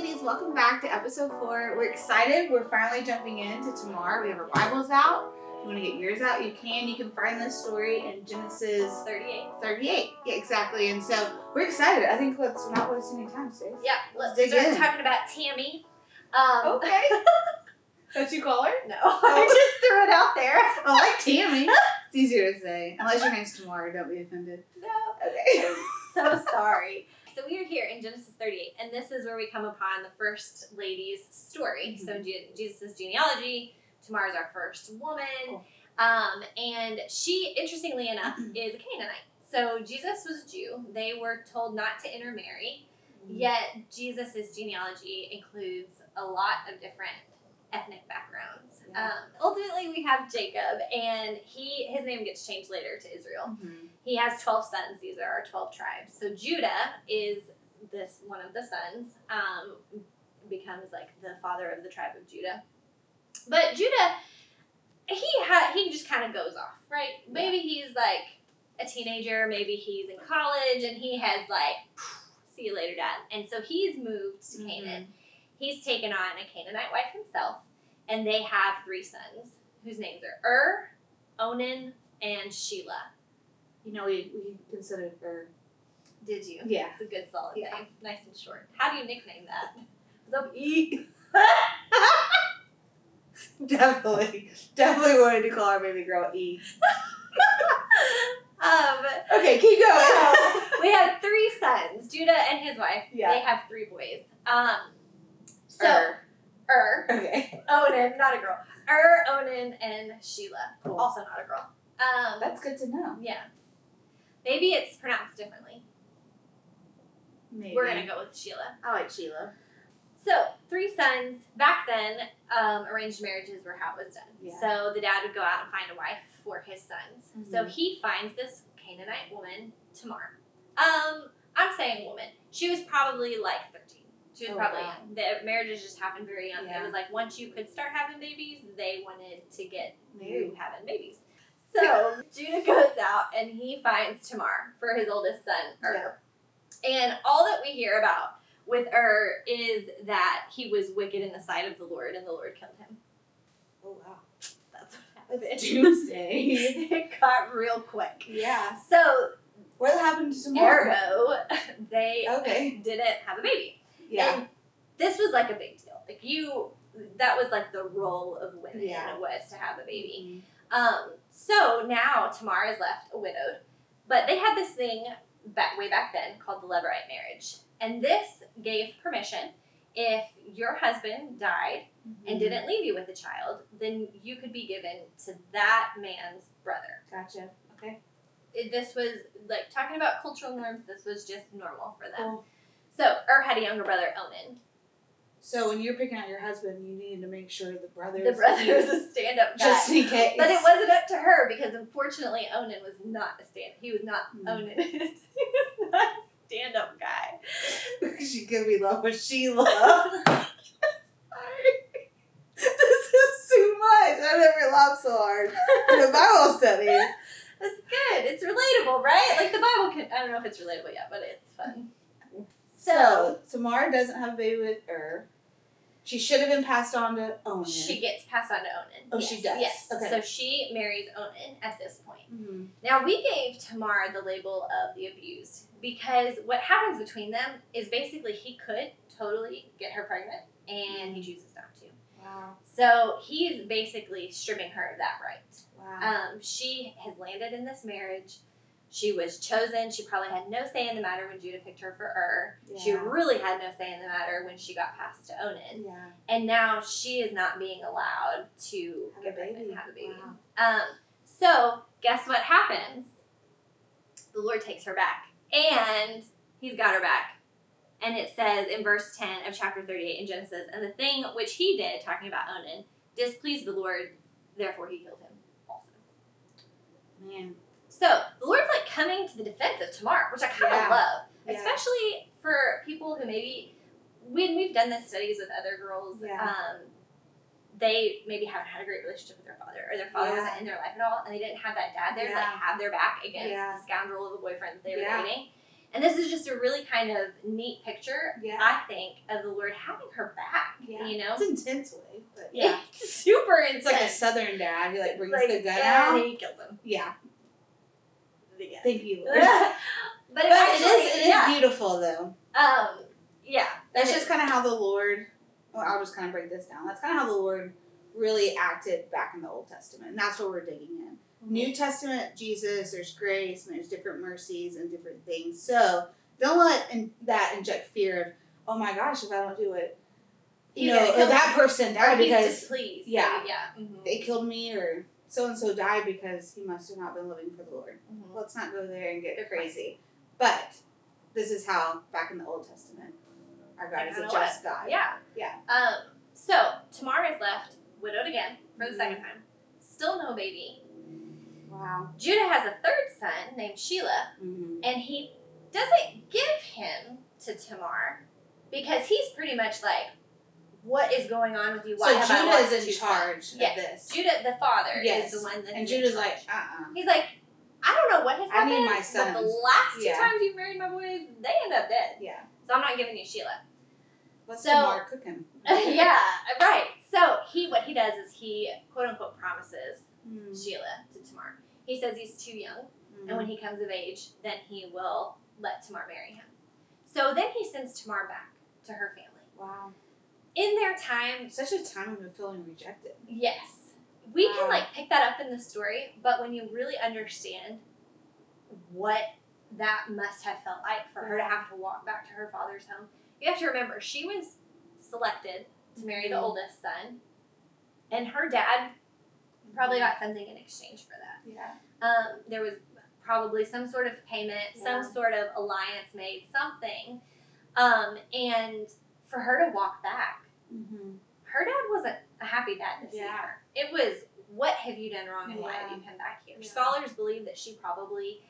ladies, welcome back to episode 4. We're excited. We're finally jumping into Tamar. We have our Bibles out. If you want to get yours out, you can. You can find this story in Genesis 38. Yeah, exactly. And so we're excited. I think let's not waste any time, Stace. Yeah, let's dig start in. talking about Tammy. Okay. What you call her? No, I just threw it out there. I like Tammy. It's easier to say. Unless your name's Tamar, don't be offended. No. Okay. So sorry. So we are here in Genesis 38, and this is where we come upon the first lady's story. Mm-hmm. So Jesus' genealogy. Tamar is our first woman. Cool. And she, interestingly enough, is a Canaanite. So Jesus was a Jew. They were told not to intermarry. Yet Jesus' genealogy includes a lot of different ethnic backgrounds. Yeah. Ultimately, we have Jacob, and his name gets changed later to Israel. Mm-hmm. He has 12 sons. These are our 12 tribes. So Judah is this one of the sons, becomes like the father of the tribe of Judah. But Judah, he just kind of goes off, right? Maybe he's like a teenager, maybe he's in college, and he has like, see you later, Dad. And so he's moved to Canaan. He's taken on a Canaanite wife himself, and they have 3 sons whose names are Onan, and Shelah. You know, we considered her. Did you? Yeah. It's a good solid Yeah. name. Nice and short. How do you nickname that? What's up, E? Definitely wanted to call our baby girl E. Okay, keep going. So, we have 3 sons, Judah and his wife. Yeah. They have 3 boys. Okay. Onan, not a girl. Onan, and Shelah. Cool. Also not a girl. That's good to know. Yeah. Maybe it's pronounced differently. Maybe. We're going to go with Shelah. I like Sheila. So, 3 sons. Back then, arranged marriages were how it was done. Yeah. So, the dad would go out and find a wife for his sons. Mm-hmm. So, he finds this Canaanite woman, Tamar. I'm saying woman. She was probably like 13. She was probably young. The marriages just happened very young. Yeah. It was like once you could start having babies, they wanted to get Married. you having babies. So, Judah goes out and he finds Tamar for his oldest son, Yeah. And all that we hear about with is that he was wicked in the sight of the Lord, and the Lord killed him. Oh, wow. That's what happened. It's Doomsday. It got real quick. Yeah. So, What happened to Tamar? ergo, they didn't have a baby. Yeah. And this was like a big deal. Like that was like the role of women was to have a baby. Mm-hmm. So now Tamar is left widowed, but they had this thing way back then called the Levirate marriage. And this gave permission if your husband died and didn't leave you with a child, then you could be given to that man's brother. Gotcha. Okay. This was, like, talking about cultural norms, this was just normal for them. Cool. So, had a younger brother, Onan. So when you're picking out your husband, you needed to make sure the brother The brother was a stand-up guy. just in case. But it wasn't up to her, because unfortunately Onan was not he was not Onan. He was not a stand-up guy. She could be loved with Sheila. Sorry. This is too much. I've never laughed so hard in a Bible study. That's good. It's relatable, right? Like the Bible I don't know if it's relatable yet, but it's fun. So Tamar doesn't have a baby with She should have been passed on to Onan. She gets passed on to Onan. Oh, yes. she does? Yes. Okay. So she marries Onan at this point. Mm-hmm. Now, we gave Tamar the label of the abused because what happens between them is basically he could totally get her pregnant, and he chooses not to. Wow. So he's basically stripping her of that right. Wow. She has landed in this marriage. She was chosen. She probably had no say in the matter when Judah picked her for Yeah. She really had no say in the matter when she got passed to Onan. Yeah. And now she is not being allowed to Have get a pregnant baby. and have a baby. Wow. So guess what happens? The Lord takes her back. And he's got her back. And it says in verse 10 of chapter 38 in Genesis, and the thing which he did, talking about Onan, displeased the Lord, therefore he killed him also. Man. So the Lord's like coming to the defense of Tamar, which I kind of love. Yeah. Especially for people who maybe, when we've done this studies with other girls, they maybe haven't had a great relationship with their father, or their father wasn't in their life at all, and they didn't have that dad there to like have their back against the scoundrel of a boyfriend that they were dating. And this is just a really kind of neat picture, Yeah. I think, of the Lord having her back. Yeah. You know? It's intense way, but yeah. It's super intense. It's like a southern dad. He like brings Like, the gun out. and he kills him. Yeah. Yeah. Thank you, Lord. But it is beautiful though. Yeah. That's just kind of how the Lord, well, I'll just kind of break this down. That's kind of how the Lord really acted back in the Old Testament. And that's what we're digging in. Mm-hmm. New Testament, Jesus, there's grace and there's different mercies and different things. So don't let that inject fear of, oh my gosh, if I don't do it, that person died because he's displeased. Yeah. So, yeah. Mm-hmm. They killed me or so-and-so died because he must have not been living for the Lord. Mm-hmm. Let's not go there and get crazy. But this is how, back in the Old Testament, our God is a just God. Yeah. Yeah. So, Tamar is left widowed again for the second time. Still no baby. Wow. Judah has a third son named Shelah, and he doesn't give him to Tamar because he's pretty much like, what is going on with you? Why have I lost Judah is in charge of this. Judah, the father, is the one that's and Judah's like, He's like, I don't know what has happened. I need my sons. But the last two times you've married my boys, they end up dead. Yeah. So I'm not giving you Shelah. What's Tamar cooking? Yeah, right. So what he does is he quote unquote promises Shelah to Tamar. He says he's too young, and when he comes of age, then he will let Tamar marry him. So then he sends Tamar back to her family. Wow. In their time, such a time of feeling rejected. Yes, we can pick that up in the story, but when you really understand what that must have felt like for her to have to walk back to her father's home, you have to remember she was selected to marry the oldest son, and her dad probably got something in exchange for that. Yeah. There was probably some sort of payment, some sort of alliance made, something, and for her to walk back, her dad wasn't a happy dad to see her. It was, what have you done wrong and why have you come back here? Yeah. Scholars believe that she probably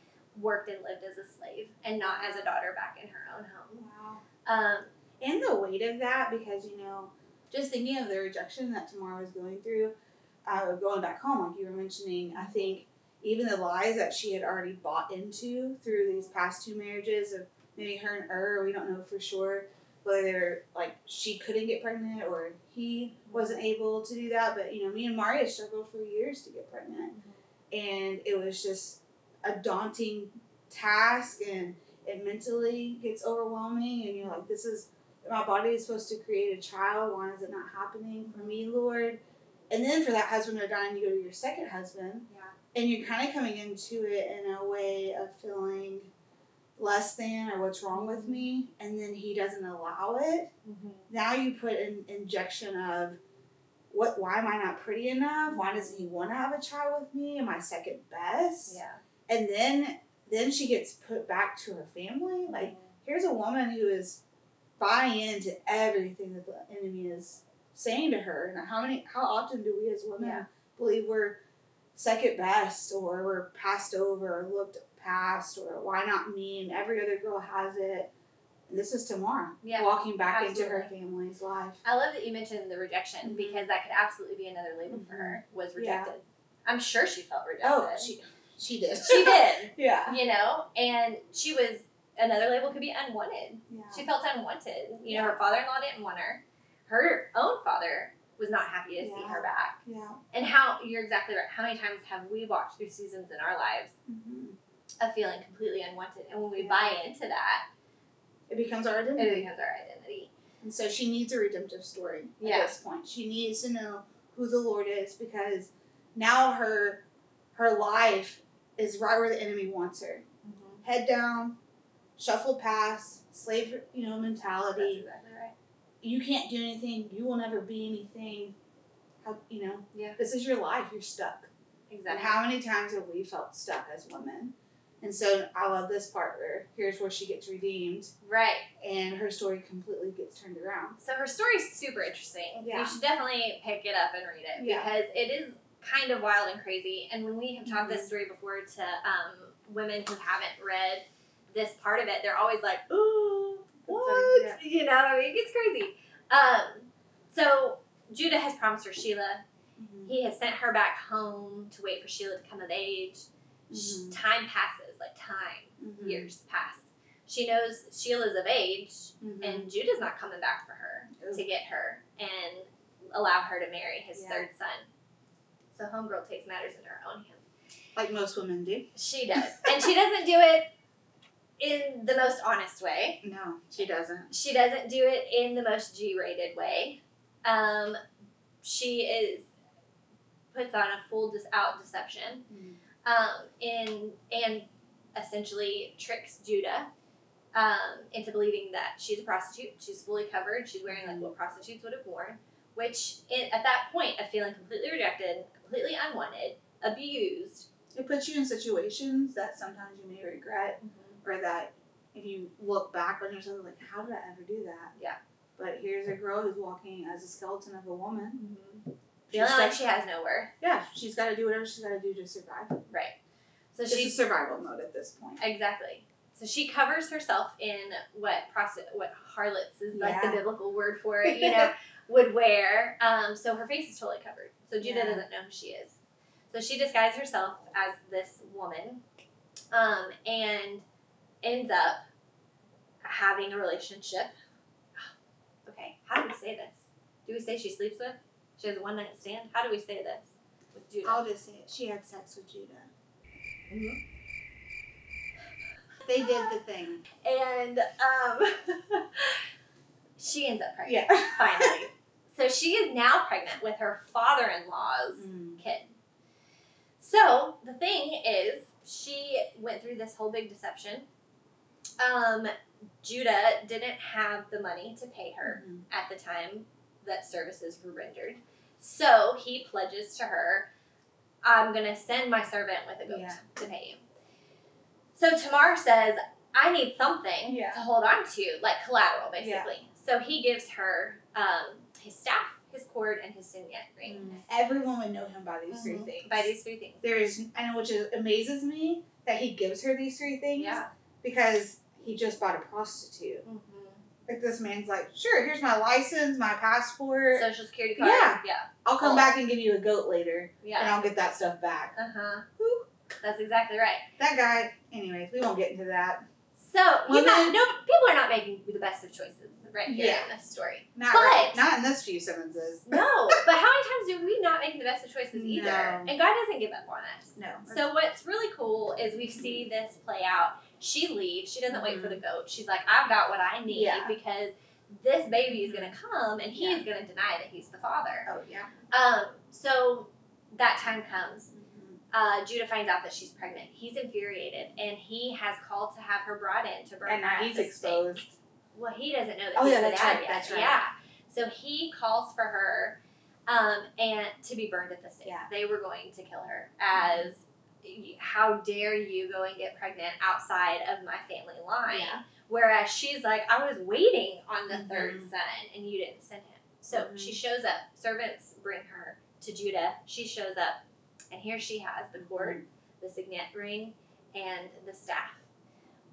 worked and lived as a slave and not as a daughter back in her own home. Wow. And the weight of that, because, just thinking of the rejection that Tamar was going through, going back home, like you were mentioning, I think even the lies that she had already bought into through these past two marriages of maybe her and we don't know for sure whether they were she couldn't get pregnant or he wasn't able to do that. But me and Maria struggled for years to get pregnant, and it was just a daunting task, and it mentally gets overwhelming. And you're like, this is, my body is supposed to create a child. Why is it not happening for me, Lord? And then for that husband to die, and you go to your second husband, and you're kind of coming into it in a way of feeling less than or what's wrong with me, and then he doesn't allow it. Now you put an injection of why am I not pretty enough? Why doesn't he want to have a child with me? Am I second best? Yeah. And then she gets put back to her family. Here's a woman who is buying into everything that the enemy is saying to her. And how often do we as women believe we're second best, or we're passed over, or looked past, or why not me, and every other girl has it. And this is Tamar walking back into her family's life. I love that you mentioned the rejection, because that could absolutely be another label for her, was rejected. I'm sure she felt rejected. Oh, she did. She did. Yeah. And she was, another label could be unwanted. Yeah. She felt unwanted. Her father-in-law didn't want her. Her own father was not happy to see her back. Yeah. And you're exactly right. How many times have we walked through seasons in our lives of feeling completely unwanted? And when we buy into that, it becomes our identity. And so she needs a redemptive story at this point. She needs to know who the Lord is, because now her life is right where the enemy wants her. Head down, shuffle past, slave mentality. That's exactly right. You can't do anything. You will never be anything. This is your life. You're stuck. Exactly. And how many times have we felt stuck as women? And so I love this part here's where she gets redeemed. Right. And her story completely gets turned around. So her story's super interesting. Yeah. You should definitely pick it up and read it, because it is kind of wild and crazy. And when we have taught this story before to women who haven't read this part of it, they're always like, ooh, what? Yeah. It gets crazy. So Judah has promised her Shelah. He has sent her back home to wait for Shelah to come of age. Time passes, years pass. she knows Sheila's of age, Mm-hmm. and Judah's not coming back for her to get her and allow her to marry his third son. So homegirl takes matters in her own hands. Like most women do. She does. And she doesn't do it in the most honest way. No, she doesn't. She doesn't do it in the most G-rated way. She puts on a full out deception, and essentially tricks Judah into believing that she's a prostitute. She's fully covered. She's wearing like what prostitutes would have worn, which at that point of feeling completely rejected, completely unwanted, abused. It puts you in situations that sometimes you may regret, or that if you look back on yourself, like, how did I ever do that? Yeah. But here's a girl who's walking as a skeleton of a woman. Feeling like she has no worth. Yeah, she's got to do whatever she's got to do to survive. Right. So she's survival mode at this point. Exactly. So she covers herself in what harlots is like the biblical word for it, would wear. So her face is totally covered. So Judah doesn't know who she is. So she disguises herself as this woman, and ends up having a relationship. Okay, how do we say this? Do we say she sleeps with? She has a one-night stand? How do we say this with Judah? I'll just say it. She had sex with Judah. They did the thing. And she ends up pregnant, Yeah. finally. So she is now pregnant with her father-in-law's kid. So the thing is, she went through this whole big deception. Judah didn't have the money to pay her at the time that services were rendered. So he pledges to her, I'm going to send my servant with a goat to pay you. So Tamar says, I need something to hold on to, like collateral, basically. Yeah. So he gives her his staff, his cord, and his signet ring. Everyone would know him by these three things. By these three things. Which amazes me that he gives her these three things. Yeah. Because he just bought a prostitute. Like, this man's like, sure, here's my license, my passport. Social security card. Yeah. I'll come back and give you a goat later. Yeah. And I'll get that stuff back. Whew. That's exactly right. That guy, anyways, we won't get into that. So, people are not making the best of choices right here in this story. Not in this few sentences. No, but how many times do we not make the best of choices either? No. And God doesn't give up on us. No. So what's really cool is we see this play out. She leaves. She doesn't wait for the goat. She's like, I've got what I need because this baby is going to come and he's going to deny that he's the father. Oh, yeah. So that time comes. Judah finds out that she's pregnant. He's infuriated, and he has called to have her brought in to burn her. And he's exposed. Well, he doesn't know that he's the dad yet. That's right. Yeah. So he calls for her, and to be burned at the stake. Yeah. They were going to kill her as, how dare you go and get pregnant outside of my family line? Yeah. Whereas she's like, I was waiting on the third son, and you didn't send him. So she shows up. Servants bring her to Judah. She shows up. And here she has the cord, the signet ring, and the staff,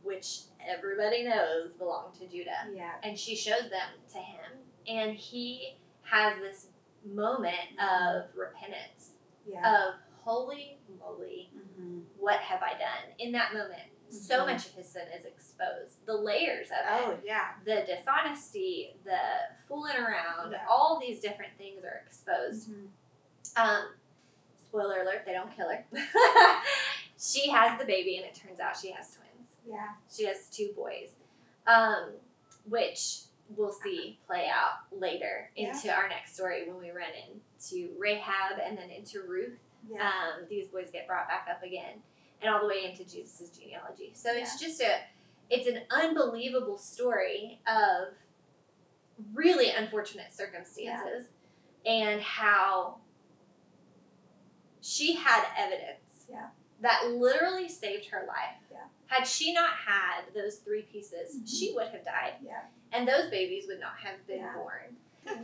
which everybody knows belong to Judah. Yeah. And she shows them to him, and he has this moment of repentance, of holy moly, what have I done? In that moment, so much of his sin is exposed. The layers of it, the dishonesty, the fooling around, all these different things are exposed. Spoiler alert, they don't kill her. She has the baby, and it turns out she has twins. Yeah. She has 2 boys, which we'll see play out later into our next story when we run into Rahab and then into Ruth. Yeah. These boys get brought back up again, and all the way into Jesus' genealogy. So it's just it's an unbelievable story of really unfortunate circumstances and how she had evidence that literally saved her life. Yeah. Had she not had those 3 pieces, she would have died. Yeah. And those babies would not have been born.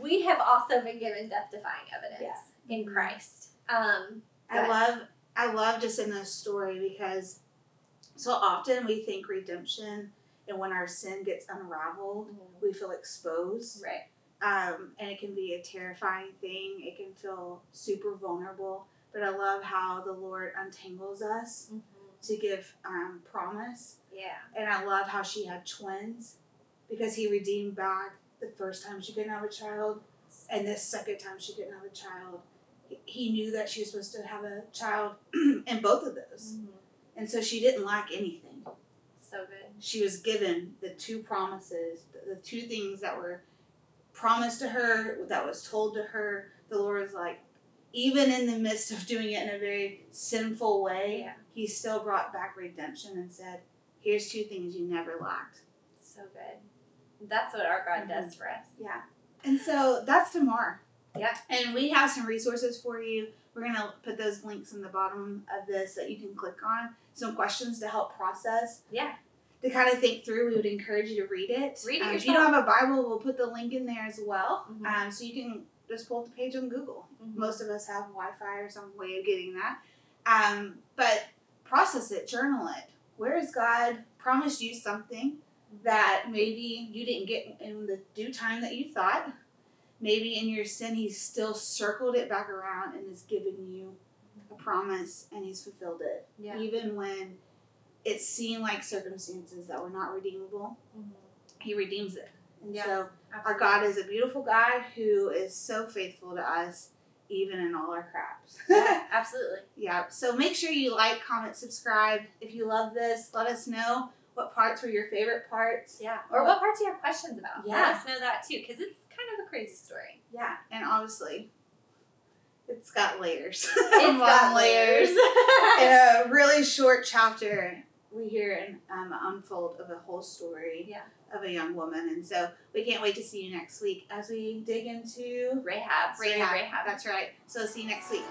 We have also been given death-defying evidence in Christ. I love just in this story because so often we think redemption, and when our sin gets unraveled, we feel exposed. Right. And it can be a terrifying thing. It can feel super vulnerable. But I love how the Lord untangles us to give promise. Yeah. And I love how she had twins because he redeemed back the first time she couldn't have a child and the second time she couldn't have a child. He knew that she was supposed to have a child in both of those. Mm-hmm. And so she didn't lack anything. So good. She was given the two promises, the two things that were promised to her, that was told to her. The Lord was like, even in the midst of doing it in a very sinful way, he still brought back redemption and said, here's two things you never lacked. So good. That's what our God does for us. Yeah. And so that's Tamar. Yeah. And we have some resources for you. We're going to put those links in the bottom of this that you can click on. Some questions to help process. Yeah. To kind of think through, we would encourage you to read it. Read it yourself. If you don't have a Bible, we'll put the link in there as well. Mm-hmm. So you can just pull up the page on Google. Mm-hmm. Most of us have Wi-Fi or some way of getting that. But process it, journal it. Where has God promised you something that maybe you didn't get in the due time that you thought? Maybe in your sin, He's still circled it back around and has given you a promise and He's fulfilled it. Yeah. Even when it seemed like circumstances that were not redeemable, He redeems it. And so our God is a beautiful God who is so faithful to us, even in all our craps. Yeah, absolutely. Yeah. So make sure you like, comment, subscribe. If you love this, let us know what parts were your favorite parts. Yeah. Or what parts you have questions about. Yeah. Let us know that too, because it's kind of a crazy story. Yeah. And honestly, it's got layers. It's got layers. In a really short chapter, we hear an unfold of a whole story of a young woman. And so we can't wait to see you next week as we dig into Rahab. Rahab. That's right. So see you next week.